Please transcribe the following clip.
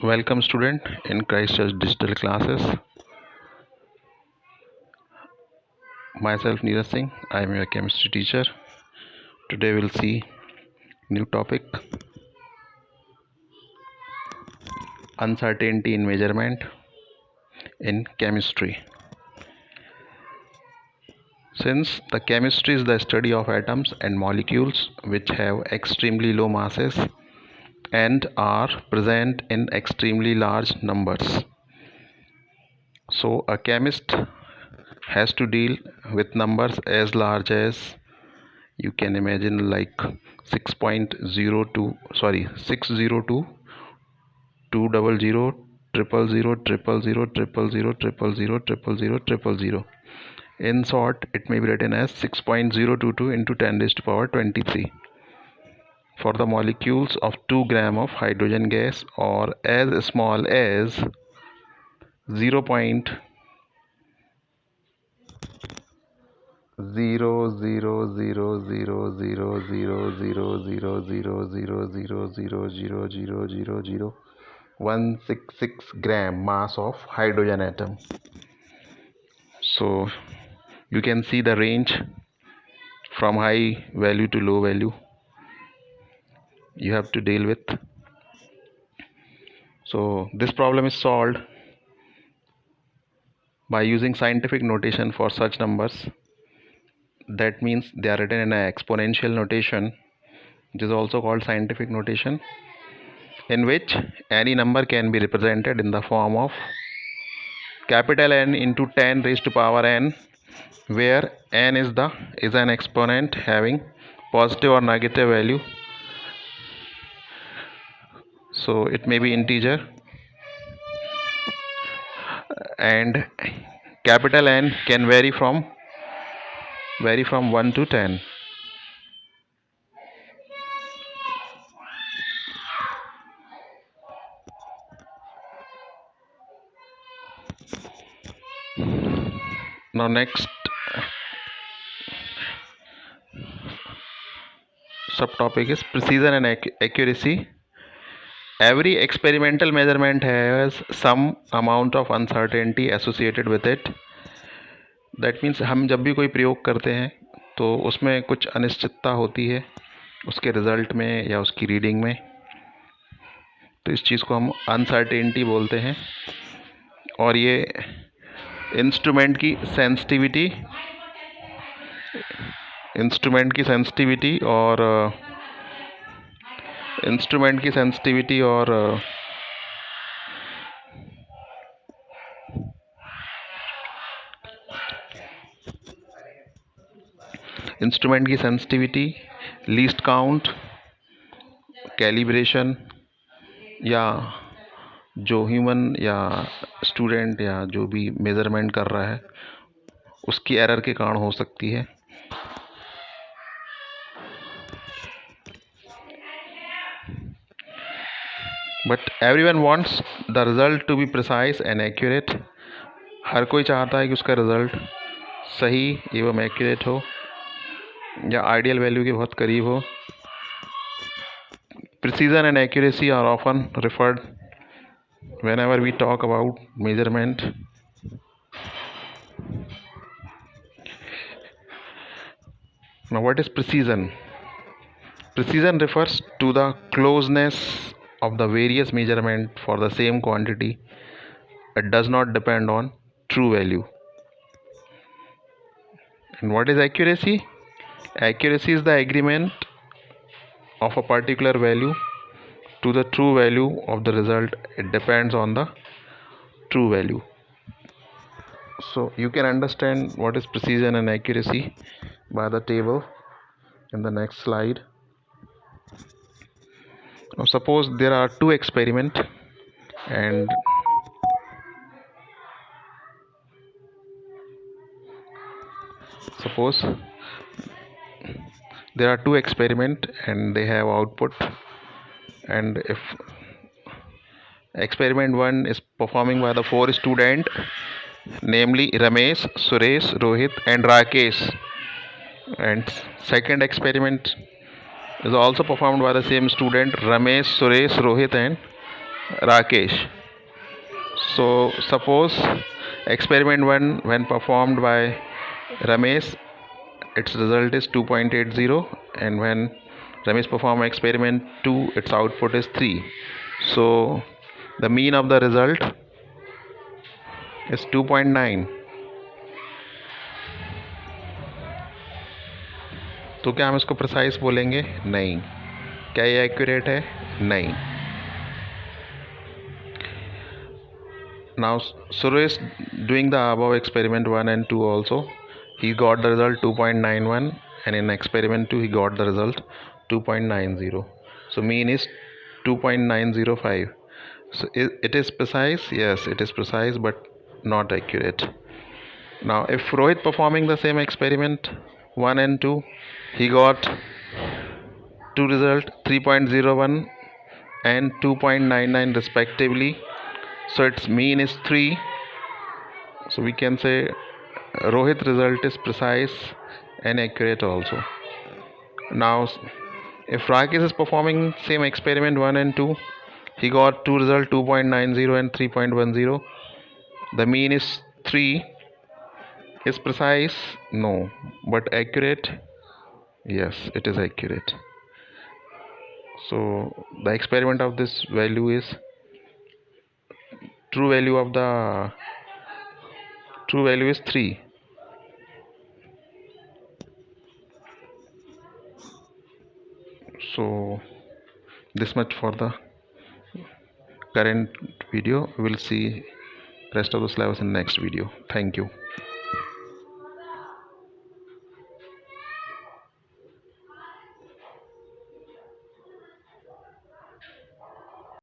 Welcome student in Christchurch digital classes. Myself Neeraj Singh. I am your chemistry teacher. Today we'll see new topic, uncertainty in measurement in chemistry. Since the chemistry is the study of atoms and molecules which have extremely low masses and are present in extremely large numbers. So a chemist has to deal with numbers as large as you can imagine, like 6.02 sorry 602 200 000 000 in short, it may be written as 6.022 into 10 raised to power 23 for the molecules of 2 gram of hydrogen gas, or as small as 0.000000000000000000000000000000000000000000000000000000000000 gram mass of hydrogen atom. So you can see the range from high value to low value you have to deal with. So this problem is solved by using scientific notation for such numbers. That means they are written in an exponential notation. It is also called scientific notation, in which any number can be represented in the form of capital N into 10 raised to power n, where n is an exponent having positive or negative value. So it may be integer, and capital N can vary from 1 to 10. Now next subtopic is precision and accuracy. Every experimental measurement has some amount of uncertainty associated with it. That means हम जब भी कोई प्रयोग करते हैं तो उसमें कुछ अनिश्चितता होती है उसके रिजल्ट में या उसकी रीडिंग में, तो इस चीज़ को हम अनसर्टेनिटी बोलते हैं। और ये इंस्ट्रूमेंट की सेंसिटिविटी और इंस्ट्रूमेंट की सेंसिटिविटी, लीस्ट काउंट, कैलिब्रेशन, या जो ह्यूमन या स्टूडेंट या जो भी मेज़रमेंट कर रहा है उसकी एरर के कारण हो सकती है। But everyone wants the result to be precise and accurate. हर कोई चाहता है कि उसका रिज़ल्ट सही एवं एक्यूरेट हो या आइडियल वैल्यू के बहुत करीब हो। Precision and accuracy are often referred whenever we talk about measurement. Now what is precision? Precision refers to the closeness of the various measurement for the same quantity. It does not depend on true value. And what is accuracy? Accuracy is the agreement of a particular value to the true value of the result. It depends on the true value. So you can understand what is precision and accuracy by the table in the next slide. Now suppose there are two experiments and they have output, and if experiment 1 is performing by the 4 students, namely Ramesh, Suresh, Rohit and Rakesh, and second experiment is also performed by the same student Ramesh, Suresh, Rohit and Rakesh. So suppose experiment 1 when performed by Ramesh, its result is 2.80, and when Ramesh perform experiment 2, its output is 3. So the mean of the result is 2.9. तो क्या हम इसको precise बोलेंगे? नहीं. क्या ये accurate है? नहीं. Now Suresh doing the above experiment 1 and 2 also, he got the result 2.91, and in experiment 2 he got the result 2.90. So mean is 2.905. So it is precise? Yes, it is precise but not accurate. Now if Rohit performing the same experiment 1 and 2, he got two result 3.01 and 2.99 respectively. So its mean is 3. So we can say Rohit result is precise and accurate also. Now if Rakesh is performing same experiment 1 and 2, he got two result 2.90 and 3.10. The mean is 3. Is precise? No. But accurate? Yes, it is accurate. So the experiment of this value is true value of the true value is 3. So this much for the current video. We will see rest of the syllabus in next video. Thank you.